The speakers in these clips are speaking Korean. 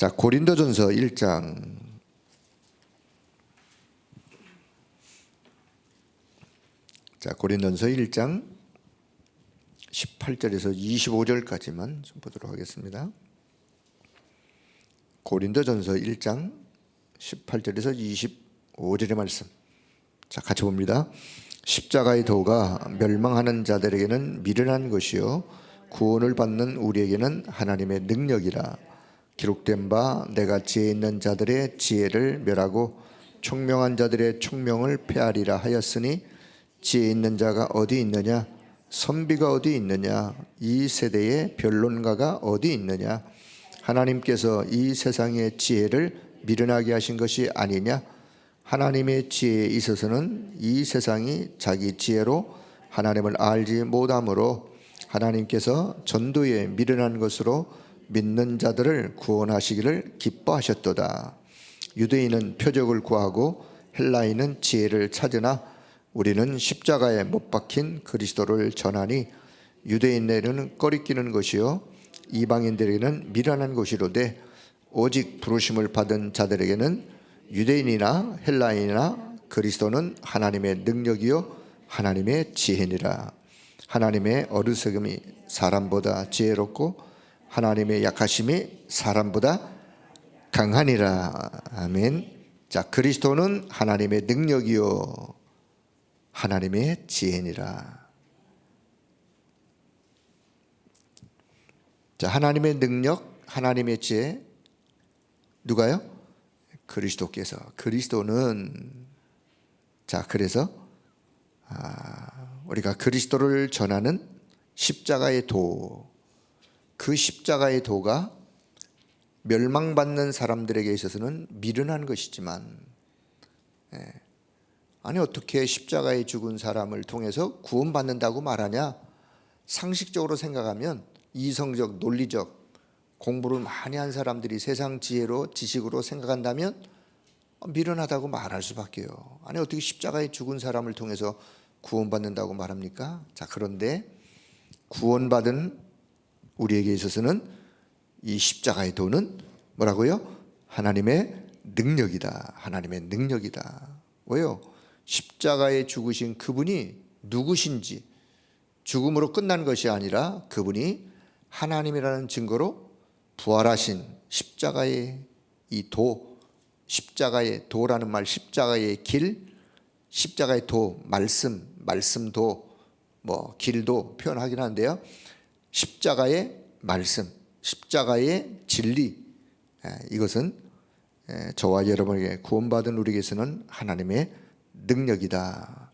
자, 고린도전서 1장. 자, 고린도전서 1장 18절에서 25절까지만 좀 보도록 하겠습니다. 고린도전서 1장 18절에서 25절의 말씀. 자, 같이 봅니다. 십자가의 도가 멸망하는 자들에게는 미련한 것이요 구원을 받는 우리에게는 하나님의 능력이라. 기록된 바 내가 지혜 있는 자들의 지혜를 멸하고 총명한 자들의 총명을 폐하리라 하였으니 지혜 있는 자가 어디 있느냐? 선비가 어디 있느냐? 이 세대의 변론가가 어디 있느냐? 하나님께서 이 세상의 지혜를 미련하게 하신 것이 아니냐? 하나님의 지혜에 있어서는 이 세상이 자기 지혜로 하나님을 알지 못하므로 하나님께서 전도에 미련한 것으로 믿는 자들을 구원하시기를 기뻐하셨도다. 유대인은 표적을 구하고 헬라인은 지혜를 찾으나 우리는 십자가에 못 박힌 그리스도를 전하니 유대인에게는 꺼리끼는 것이요 이방인들에게는 미련한 것이로되 오직 부르심을 받은 자들에게는 유대인이나 헬라인이나 그리스도는 하나님의 능력이요 하나님의 지혜니라. 하나님의 어리석음이 사람보다 지혜롭고 하나님의 약하심이 사람보다 강하니라. 아멘. 자, 그리스도는 하나님의 능력이요 하나님의 지혜니라. 자, 하나님의 능력, 하나님의 지혜 누가요? 그리스도께서. 그리스도는 자, 그래서 우리가 그리스도를 전하는 십자가의 도, 그 십자가의 도가 멸망받는 사람들에게 있어서는 미련한 것이지만 아니 어떻게 십자가에 죽은 사람을 통해서 구원받는다고 말하냐? 상식적으로 생각하면 이성적, 논리적 공부를 많이 한 사람들이 세상 지혜로 지식으로 생각한다면 미련하다고 말할 수밖에요. 아니 어떻게 십자가에 죽은 사람을 통해서 구원받는다고 말합니까? 자, 그런데 구원받은 우리에게 있어서는 이 십자가의 도는 뭐라고요? 하나님의 능력이다. 하나님의 능력이다. 왜요? 십자가에 죽으신 그분이 누구신지 죽음으로 끝난 것이 아니라 그분이 하나님이라는 증거로 부활하신 십자가의 이 도, 십자가의 도라는 말, 십자가의 길, 십자가의 도, 말씀도 뭐 길도 표현하긴 하는데요. 십자가의 말씀, 십자가의 진리, 이것은 저와 여러분에게 구원받은 우리에게서는 하나님의 능력이다.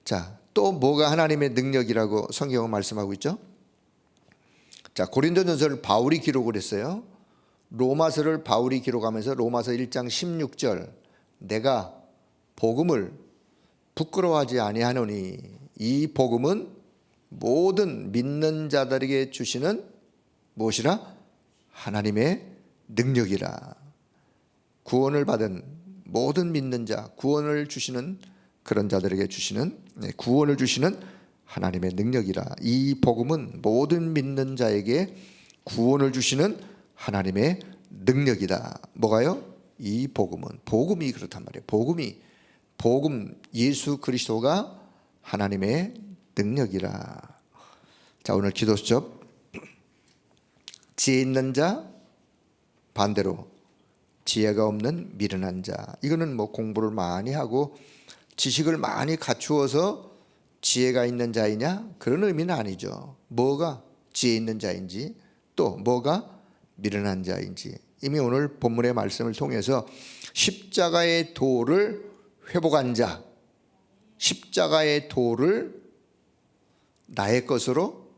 자, 또 뭐가 하나님의 능력이라고 성경은 말씀하고 있죠? 자, 고린도전서를 바울이 기록을 했어요. 로마서를 바울이 기록하면서 로마서 1장 16절 내가 복음을 부끄러워하지 아니하노니 이 복음은 모든 믿는 자들에게 주시는 무엇이라? 하나님의 능력이라. 구원을 받은 모든 믿는 자, 구원을 주시는 그런 자들에게 주시는 구원을 주시는 하나님의 능력이라. 이 복음은 모든 믿는 자에게 구원을 주시는 하나님의 능력이다. 뭐가요? 이 복음이 그렇단 말이에요. 복음 예수 그리스도가 하나님의 능력이라. 자, 오늘 기도 수첩 지혜 있는 자, 반대로 지혜가 없는 미련한 자. 이거는 뭐 공부를 많이 하고 지식을 많이 갖추어서 지혜가 있는 자이냐? 그런 의미는 아니죠. 뭐가 지혜 있는 자인지 또 뭐가 미련한 자인지 이미 오늘 본문의 말씀을 통해서 십자가의 도를 회복한 자, 십자가의 도를 나의 것으로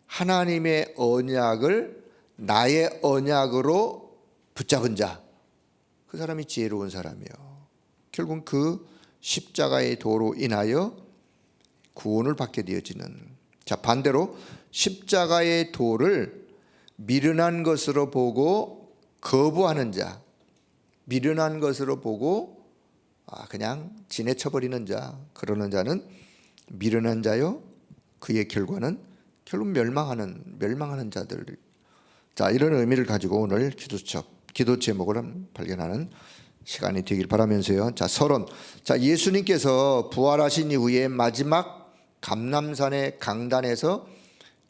하나님의 언약을 나의 언약으로 붙잡은 자, 그 사람이 지혜로운 사람이요. 결국 그 십자가의 도로 인하여 구원을 받게 되어지는. 자, 반대로 십자가의 도를 미련한 것으로 보고 거부하는 자, 미련한 것으로 보고 그냥 지내쳐버리는 자, 그러는 자는 미련한 자요 그의 결과는 결국 멸망하는 자들. 자, 이런 의미를 가지고 오늘 기도 제목을 발견하는 시간이 되길 바라면서요. 자, 서론. 자, 예수님께서 부활하신 이후에 마지막 감람산의 강단에서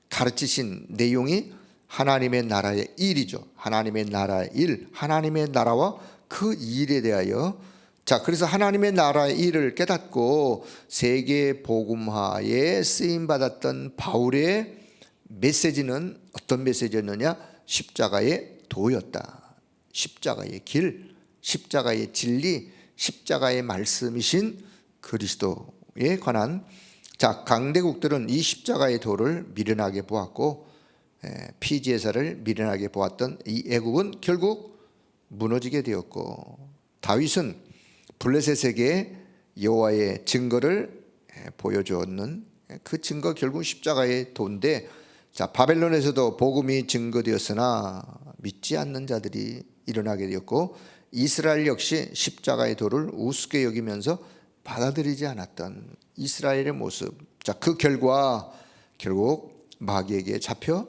가르치신 내용이 하나님의 나라의 일이죠. 하나님의 나라의 일, 하나님의 나라와 그 일에 대하여, 자, 그래서 하나님의 나라의 일을 깨닫고 세계 복음화에 쓰임 받았던 바울의 메시지는 어떤 메시지였느냐? 십자가의 도였다. 십자가의 길, 십자가의 진리, 십자가의 말씀이신 그리스도에 관한, 자, 강대국들은 이 십자가의 도를 미련하게 보았고 피제사를 미련하게 보았던 이 애국은 결국 무너지게 되었고, 다윗은 블레셋에게 여호와의 증거를 보여주었는 그 증거 결국 십자가의 도인데, 자, 바벨론에서도 복음이 증거되었으나 믿지 않는 자들이 일어나게 되었고, 이스라엘 역시 십자가의 도를 우습게 여기면서 받아들이지 않았던 이스라엘의 모습. 자, 그 결과 결국 마귀에게 잡혀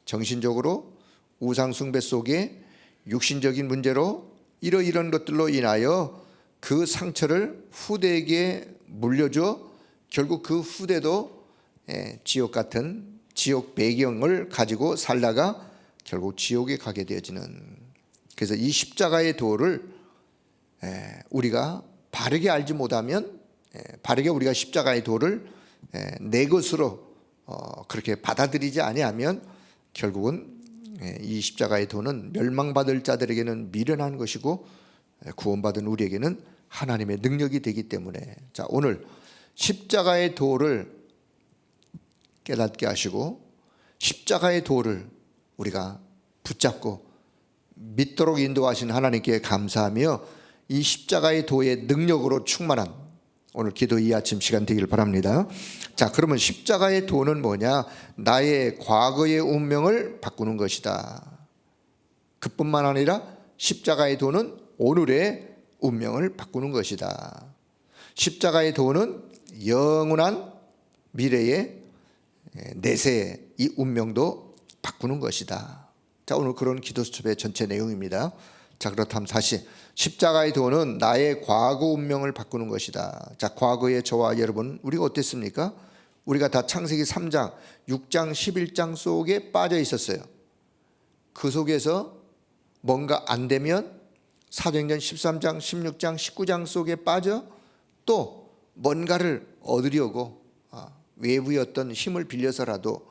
정신적으로 우상 숭배 속에 육신적인 문제로 이런 것들로 인하여 그 상처를 후대에게 물려줘 결국 그 후대도 지옥 같은 지옥 배경을 가지고 살다가 결국 지옥에 가게 되어지는, 그래서 이 십자가의 도를 우리가 바르게 알지 못하면, 바르게 우리가 십자가의 도를 내 것으로 그렇게 받아들이지 아니하면 결국은 이 십자가의 도는 멸망받을 자들에게는 미련한 것이고 구원받은 우리에게는 하나님의 능력이 되기 때문에, 자, 오늘 십자가의 도를 깨닫게 하시고 십자가의 도를 우리가 붙잡고 믿도록 인도하신 하나님께 감사하며 이 십자가의 도의 능력으로 충만한 오늘 기도 이 아침 시간 되길 바랍니다. 자, 그러면 십자가의 도는 뭐냐? 나의 과거의 운명을 바꾸는 것이다. 그뿐만 아니라 십자가의 도는 오늘의 운명을 바꾸는 것이다. 십자가의 도는 영원한 미래의 내세의 이 운명도 바꾸는 것이다. 자, 오늘 그런 기도 수첩의 전체 내용입니다. 자, 그렇다면 다시 십자가의 도는 나의 과거 운명을 바꾸는 것이다. 자, 과거의 저와 여러분, 우리가 어땠습니까? 우리가 다 창세기 3장, 6장, 11장 속에 빠져 있었어요. 그 속에서 뭔가 안 되면 사도행전 13장, 16장, 19장 속에 빠져 또 뭔가를 얻으려고 외부의 어떤 힘을 빌려서라도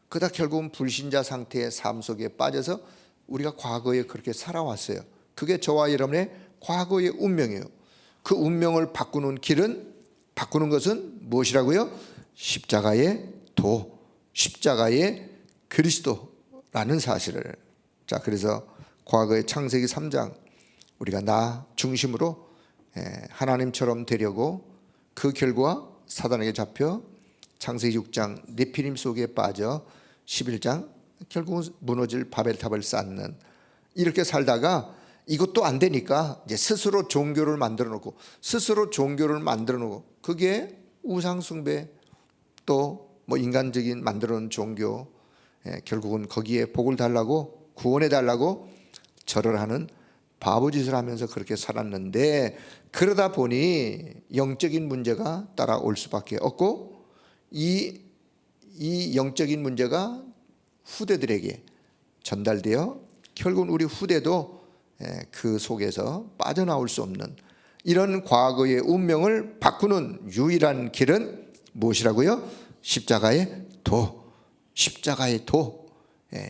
그다 결국은 불신자 상태의 삶 속에 빠져서 우리가 과거에 그렇게 살아왔어요. 그게 저와 여러분의 과거의 운명이에요. 그 운명을 바꾸는 길은, 바꾸는 것은 무엇이라고요? 십자가의 도, 십자가의 그리스도라는 사실을. 자, 그래서 과거의 창세기 3장 우리가 나 중심으로 하나님처럼 되려고 그 결과 사단에게 잡혀 창세기 6장 네피림 속에 빠져 11장 결국은 무너질 바벨탑을 쌓는, 이렇게 살다가 이것도 안 되니까 이제 스스로 종교를 만들어 놓고 그게 우상숭배 또 뭐 인간적인 만들어 놓은 종교, 결국은 거기에 복을 달라고 구원해 달라고 절을 하는 바보짓을 하면서 그렇게 살았는데, 그러다 보니 영적인 문제가 따라올 수밖에 없고 이 영적인 문제가 후대들에게 전달되어 결국은 우리 후대도 그 속에서 빠져나올 수 없는 이런 과거의 운명을 바꾸는 유일한 길은 무엇이라고요? 십자가의 도, 십자가의 도,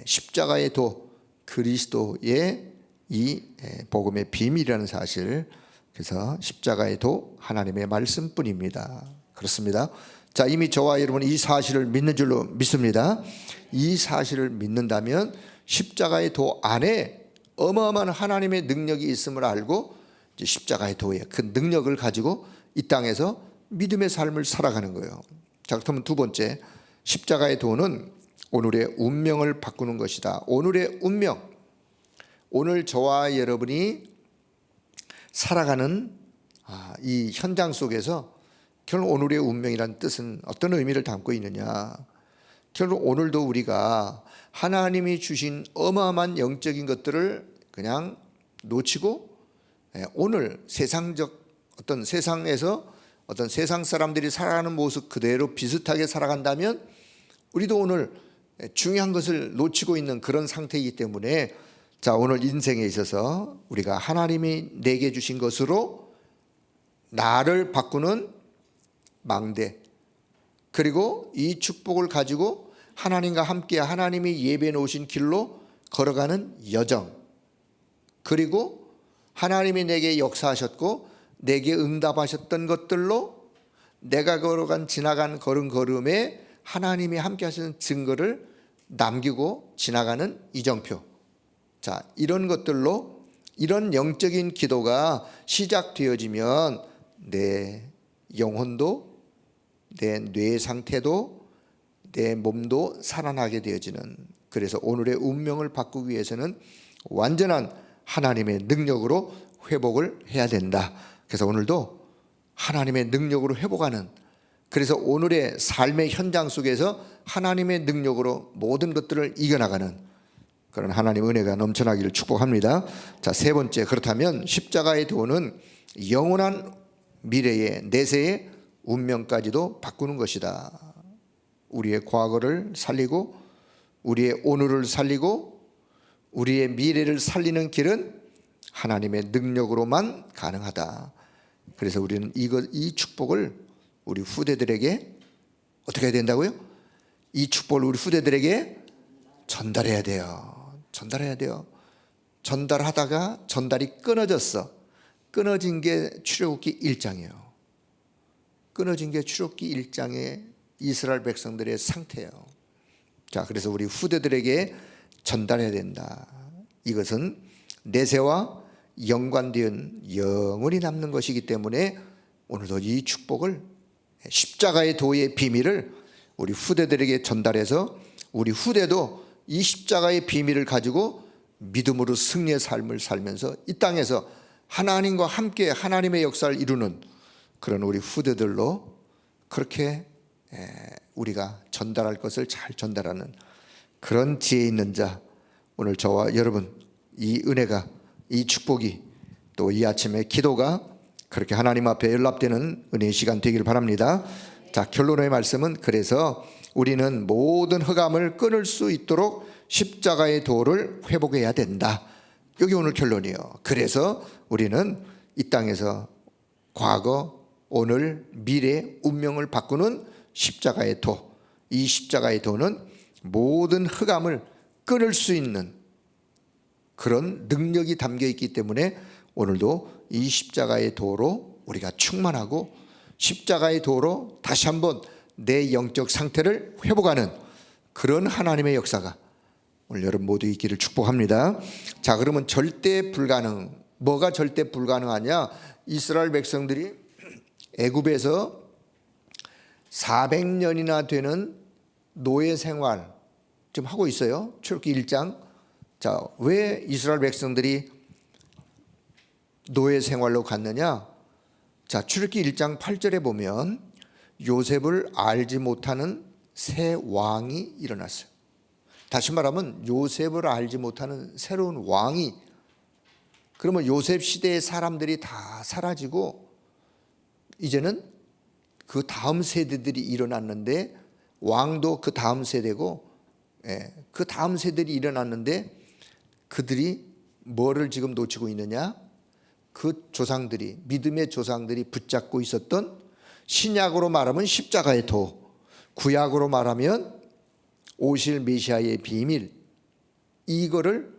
십자가의 도, 그리스도의 이 복음의 비밀이라는 사실. 그래서 십자가의 도 하나님의 말씀뿐입니다. 그렇습니다. 자, 이미 저와 여러분은 이 사실을 믿는 줄로 믿습니다. 이 사실을 믿는다면 십자가의 도 안에 어마어마한 하나님의 능력이 있음을 알고 이제 십자가의 도의 그 능력을 가지고 이 땅에서 믿음의 삶을 살아가는 거예요. 자, 그렇다면 두 번째, 십자가의 도는 오늘의 운명을 바꾸는 것이다. 오늘의 운명, 오늘 저와 여러분이 살아가는 이 현장 속에서 결국 오늘의 운명이라는 뜻은 어떤 의미를 담고 있느냐? 결국 오늘도 우리가 하나님이 주신 어마어마한 영적인 것들을 그냥 놓치고 오늘 세상적 어떤 세상에서 어떤 세상 사람들이 살아가는 모습 그대로 비슷하게 살아간다면 우리도 오늘 중요한 것을 놓치고 있는 그런 상태이기 때문에 자, 오늘 인생에 있어서 우리가 하나님이 내게 주신 것으로 나를 바꾸는 망대, 그리고 이 축복을 가지고 하나님과 함께 하나님이 예배해 놓으신 길로 걸어가는 여정, 그리고 하나님이 내게 역사하셨고 내게 응답하셨던 것들로 내가 걸어간 지나간 걸음걸음에 하나님이 함께 하시는 증거를 남기고 지나가는 이정표. 자, 이런 것들로 이런 영적인 기도가 시작되어지면 내 영혼도 내 뇌 상태도 내 몸도 살아나게 되어지는, 그래서 오늘의 운명을 바꾸기 위해서는 완전한 하나님의 능력으로 회복을 해야 된다. 그래서 오늘도 하나님의 능력으로 회복하는, 그래서 오늘의 삶의 현장 속에서 하나님의 능력으로 모든 것들을 이겨나가는 그런 하나님의 은혜가 넘쳐나기를 축복합니다. 자, 세 번째, 그렇다면 십자가의 도는 영원한 미래의 내세의 운명까지도 바꾸는 것이다. 우리의 과거를 살리고 우리의 오늘을 살리고 우리의 미래를 살리는 길은 하나님의 능력으로만 가능하다. 그래서 우리는 이 축복을 우리 후대들에게 어떻게 해야 된다고요? 이 축복을 우리 후대들에게 전달해야 돼요. 전달해야 돼요. 전달하다가 전달이 끊어졌어. 끊어진 게 출애굽기 1장이에요. 끊어진 게 출애굽기 1장의 이스라엘 백성들의 상태예요. 자, 그래서 우리 후대들에게 전달해야 된다. 이것은 내세와 연관된 영원히 남는 것이기 때문에 오늘도 이 축복을, 십자가의 도의 비밀을 우리 후대들에게 전달해서 우리 후대도 이 십자가의 비밀을 가지고 믿음으로 승리의 삶을 살면서 이 땅에서 하나님과 함께 하나님의 역사를 이루는 그런 우리 후대들로 그렇게 우리가 전달할 것을 잘 전달하는 그런 지혜 있는 자, 오늘 저와 여러분 이 은혜가, 이 축복이, 또 이 아침의 기도가 그렇게 하나님 앞에 연락되는 은혜의 시간 되기를 바랍니다. 자, 결론의 말씀은, 그래서 우리는 모든 흑암을 끊을 수 있도록 십자가의 도를 회복해야 된다. 여기 오늘 결론이에요. 그래서 우리는 이 땅에서 과거, 오늘, 미래, 운명을 바꾸는 십자가의 도, 이 십자가의 도는 모든 흑암을 끊을 수 있는 그런 능력이 담겨 있기 때문에 오늘도 이 십자가의 도로 우리가 충만하고 십자가의 도로 다시 한번 내 영적 상태를 회복하는 그런 하나님의 역사가 오늘 여러분 모두 있기를 축복합니다. 자, 그러면 절대 불가능, 뭐가 절대 불가능하냐? 이스라엘 백성들이 애굽에서 400년이나 되는 노예 생활 지금 하고 있어요. 출애굽기 1장. 자, 왜 이스라엘 백성들이 노예 생활로 갔느냐? 자, 출애굽기 1장 8절에 보면 요셉을 알지 못하는 새 왕이 일어났어요. 다시 말하면 요셉을 알지 못하는 새로운 왕이, 그러면 요셉 시대의 사람들이 다 사라지고 이제는 그 다음 세대들이 일어났는데, 왕도 그 다음 세대고, 그 다음 세대들이 일어났는데 그들이 뭐를 지금 놓치고 있느냐? 그 조상들이, 믿음의 조상들이 붙잡고 있었던, 신약으로 말하면 십자가의 도, 구약으로 말하면 오실 메시아의 비밀, 이거를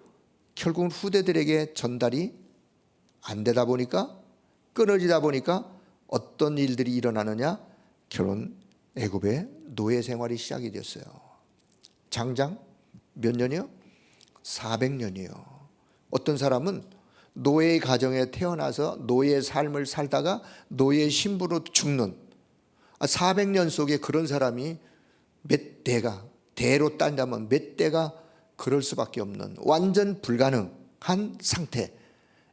결국은 후대들에게 전달이 안 되다 보니까, 끊어지다 보니까 어떤 일들이 일어나느냐? 결혼 애굽의 노예 생활이 시작이 됐어요. 장장 몇 년이요? 400년이요. 어떤 사람은 노예의 가정에 태어나서 노예의 삶을 살다가 노예의 신부로 죽는, 400년 속에 그런 사람이 몇 대가, 대로 딴다면 몇 대가 그럴 수밖에 없는 완전 불가능한 상태.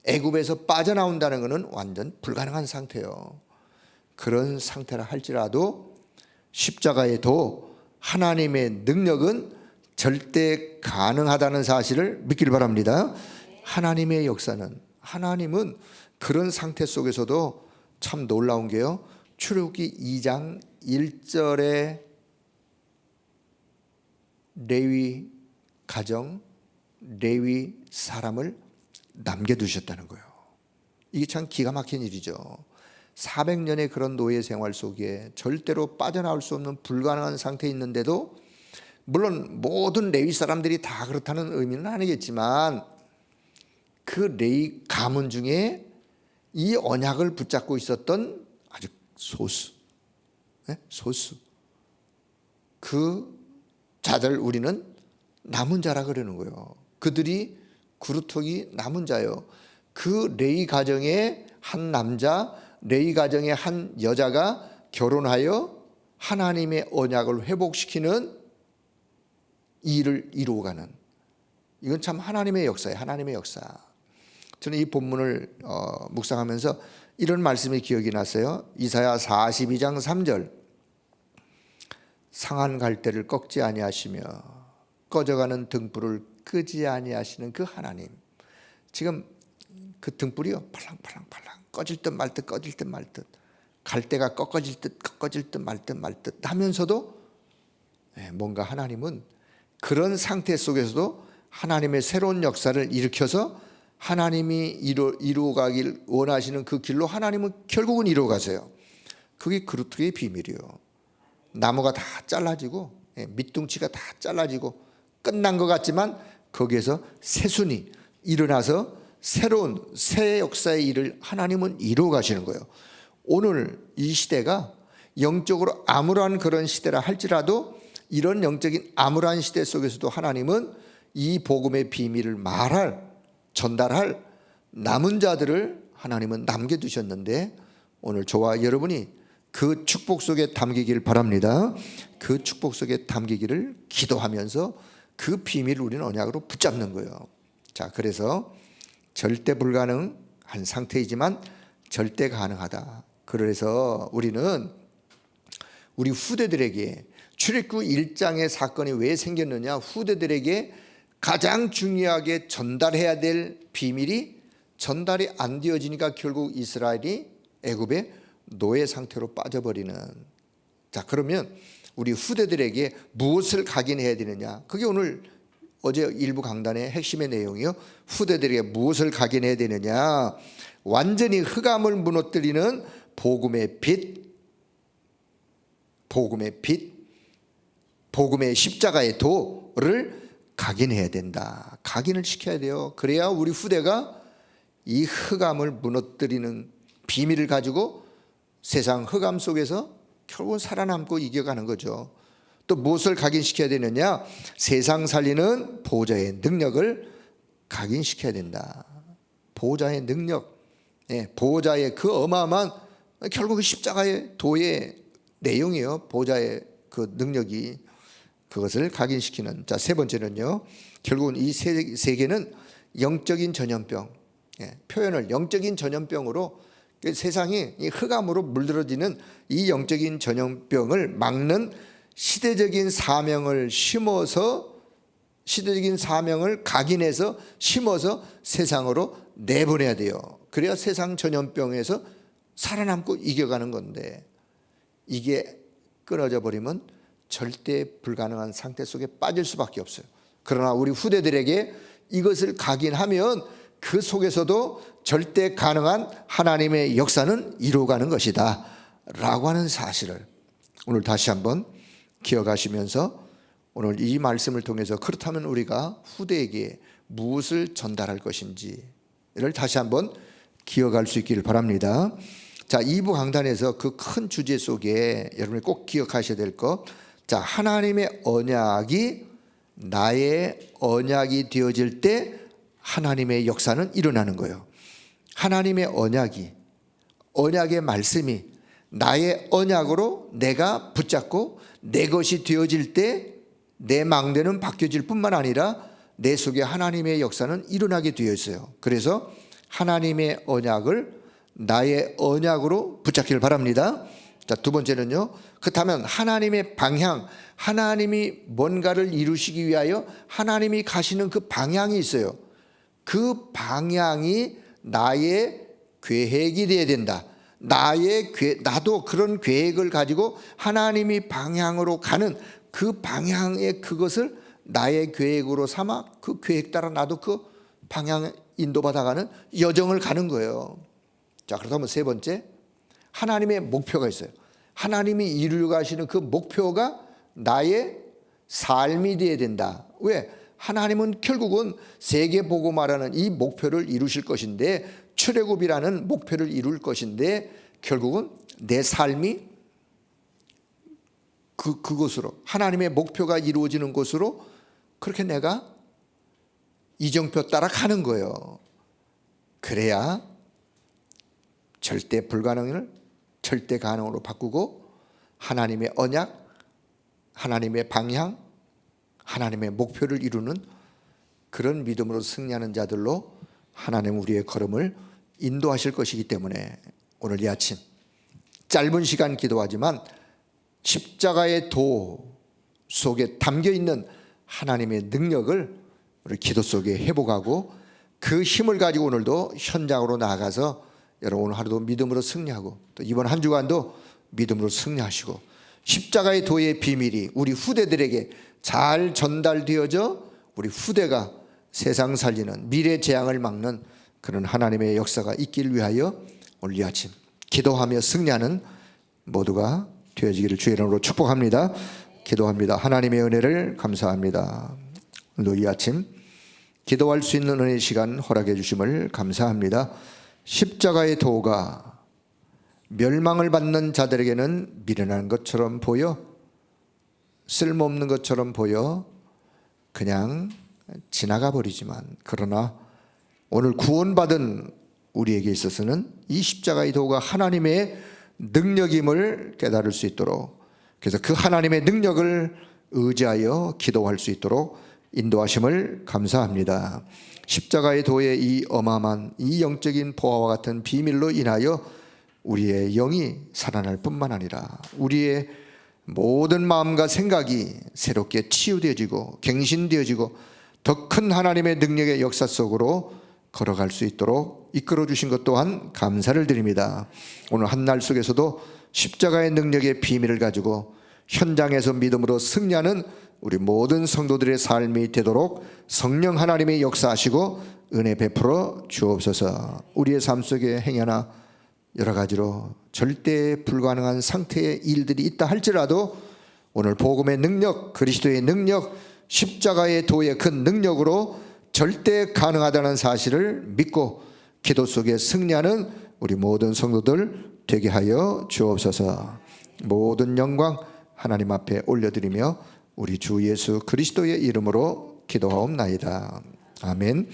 애굽에서 빠져나온다는 것은 완전 불가능한 상태예요. 그런 상태라 할지라도 십자가의 도, 하나님의 능력은 절대 가능하다는 사실을 믿기를 바랍니다. 하나님의 역사는, 하나님은 그런 상태 속에서도 참 놀라운 게요, 출애굽기 2장 1절에 레위 가정, 레위 사람을 남겨두셨다는 거예요. 이게 참 기가 막힌 일이죠. 400년의 그런 노예 생활 속에 절대로 빠져나올 수 없는 불가능한 상태에 있는데도, 물론 모든 레위 사람들이 다 그렇다는 의미는 아니겠지만, 그 레위 가문 중에 이 언약을 붙잡고 있었던 아주 소수, 그 자들 우리는 남은 자라 그러는 거예요. 그들이 그루터기 남은 자예요. 그 레위 가정의 한 남자, 레위 가정의 한 여자가 결혼하여 하나님의 언약을 회복시키는 일을 이루어가는, 이건 참 하나님의 역사예요. 하나님의 역사. 저는 이 본문을 묵상하면서 이런 말씀이 기억이 났어요. 이사야 42장 3절, 상한 갈대를 꺾지 아니하시며 꺼져가는 등불을 끄지 아니하시는 그 하나님. 지금 그 등불이요, 팔랑팔랑팔랑 꺼질 듯 말 듯, 꺼질 듯 말 듯, 갈대가 꺾어질 듯 말 듯 하면서도 뭔가 하나님은 그런 상태 속에서도 하나님의 새로운 역사를 일으켜서 하나님이 이루어가길 원하시는 그 길로 하나님은 결국은 이루어가세요. 그게 그루터기의 비밀이에요. 나무가 다 잘라지고 밑둥치가 다 잘라지고 끝난 것 같지만 거기에서 새순이 일어나서 새로운 새 역사의 일을 하나님은 이루어 가시는 거예요. 오늘 이 시대가 영적으로 암울한 그런 시대라 할지라도, 이런 영적인 암울한 시대 속에서도 하나님은 이 복음의 비밀을 전달할 남은 자들을 하나님은 남겨두셨는데, 오늘 저와 여러분이 그 축복 속에 담기길 바랍니다. 그 축복 속에 담기기를 기도하면서 그 비밀을 우리는 언약으로 붙잡는 거예요. 자, 그래서 절대 불가능한 상태이지만 절대 가능하다. 그래서 우리는 우리 후대들에게, 출애굽 1장의 사건이 왜 생겼느냐, 후대들에게 가장 중요하게 전달해야 될 비밀이 전달이 안 되어지니까 결국 이스라엘이 애굽의 노예 상태로 빠져버리는. 자, 그러면 우리 후대들에게 무엇을 각인해야 되느냐, 그게 오늘 어제 일부 강단의 핵심의 내용이요. 후대들에게 무엇을 각인해야 되느냐, 완전히 흑암을 무너뜨리는 복음의 빛, 복음의 십자가의 도를 각인해야 된다. 각인을 시켜야 돼요. 그래야 우리 후대가 이 흑암을 무너뜨리는 비밀을 가지고 세상 흑암 속에서 결국은 살아남고 이겨가는 거죠. 또 무엇을 각인시켜야 되느냐, 세상 살리는 보호자의 능력을 각인시켜야 된다. 보호자의 능력, 보호자의 그 어마어마한, 결국 십자가의 도의 내용이에요. 보호자의 그 능력이, 그것을 각인시키는. 자, 세 번째는요, 결국은 이 세계는 영적인 전염병, 표현을 영적인 전염병으로, 세상이 이 흑암으로 물들어지는 이 영적인 전염병을 막는 시대적인 사명을 각인해서 심어서 세상으로 내보내야 돼요. 그래야 세상 전염병에서 살아남고 이겨가는 건데, 이게 끊어져 버리면 절대 불가능한 상태 속에 빠질 수밖에 없어요. 그러나 우리 후대들에게 이것을 각인하면 그 속에서도 절대 가능한 하나님의 역사는 이루어가는 것이다 라고 하는 사실을 오늘 다시 한번 기억하시면서, 오늘 이 말씀을 통해서 그렇다면 우리가 후대에게 무엇을 전달할 것인지를 다시 한번 기억할 수 있기를 바랍니다. 자, 2부 강단에서 그 큰 주제 속에 여러분이 꼭 기억하셔야 될 것, 자, 하나님의 언약이 나의 언약이 되어질 때 하나님의 역사는 일어나는 거예요. 하나님의 언약의 말씀이 나의 언약으로 내가 붙잡고 내 것이 되어질 때 내 망대는 바뀌어질 뿐만 아니라 내 속에 하나님의 역사는 일어나게 되어 있어요. 그래서 하나님의 언약을 나의 언약으로 붙잡기를 바랍니다. 자, 두 번째는요. 그렇다면 하나님의 방향, 하나님이 뭔가를 이루시기 위하여 하나님이 가시는 그 방향이 있어요. 그 방향이 나의 계획이 되어야 된다. 나도 그런 계획을 가지고 하나님이 방향으로 가는 그 방향의 그것을 나의 계획으로 삼아 그 계획 따라 나도 그 방향 인도받아가는 여정을 가는 거예요. 자, 그렇다면 세 번째, 하나님의 목표가 있어요. 하나님이 이루려고 하시는 그 목표가 나의 삶이 되어야 된다. 왜? 하나님은 결국은 세계 보고 말하는 이 목표를 이루실 것인데, 출애굽이라는 목표를 이룰 것인데, 결국은 내 삶이 그곳으로, 하나님의 목표가 이루어지는 곳으로 그렇게 내가 이정표 따라 가는 거예요. 그래야 절대 불가능을 절대 가능으로 바꾸고 하나님의 언약, 하나님의 방향, 하나님의 목표를 이루는 그런 믿음으로 승리하는 자들로 하나님 우리의 걸음을 인도하실 것이기 때문에 오늘 이 아침 짧은 시간 기도하지만 십자가의 도 속에 담겨있는 하나님의 능력을 우리 기도 속에 회복하고 그 힘을 가지고 오늘도 현장으로 나아가서 여러분 오늘 하루도 믿음으로 승리하고 또 이번 한 주간도 믿음으로 승리하시고 십자가의 도의 비밀이 우리 후대들에게 잘 전달되어져 우리 후대가 세상 살리는 미래 재앙을 막는 그런 하나님의 역사가 있기를 위하여 오늘 이 아침 기도하며 승리하는 모두가 되어지기를 주의 이름으로 축복합니다. 기도합니다. 하나님의 은혜를 감사합니다. 오늘도 이 아침 기도할 수 있는 은혜의 시간 허락해 주심을 감사합니다. 십자가의 도가 멸망을 받는 자들에게는 미련한 것처럼 보여, 쓸모없는 것처럼 보여 그냥 지나가 버리지만, 그러나 오늘 구원받은 우리에게 있어서는 이 십자가의 도가 하나님의 능력임을 깨달을 수 있도록, 그래서 그 하나님의 능력을 의지하여 기도할 수 있도록 인도하심을 감사합니다. 십자가의 도의 이 어마어마한 이 영적인 보화와 같은 비밀로 인하여 우리의 영이 살아날 뿐만 아니라 우리의 모든 마음과 생각이 새롭게 치유되어지고 갱신되어지고 더 큰 하나님의 능력의 역사 속으로 걸어갈 수 있도록 이끌어 주신 것 또한 감사를 드립니다. 오늘 한날 속에서도 십자가의 능력의 비밀을 가지고 현장에서 믿음으로 승리하는 우리 모든 성도들의 삶이 되도록 성령 하나님의 역사하시고 은혜 베풀어 주옵소서. 우리의 삶 속에 행여나 여러 가지로 절대 불가능한 상태의 일들이 있다 할지라도 오늘 복음의 능력, 그리스도의 능력, 십자가의 도의 그 능력으로 절대 가능하다는 사실을 믿고 기도 속에 승리하는 우리 모든 성도들 되게 하여 주옵소서. 모든 영광 하나님 앞에 올려드리며 우리 주 예수 그리스도의 이름으로 기도하옵나이다. 아멘.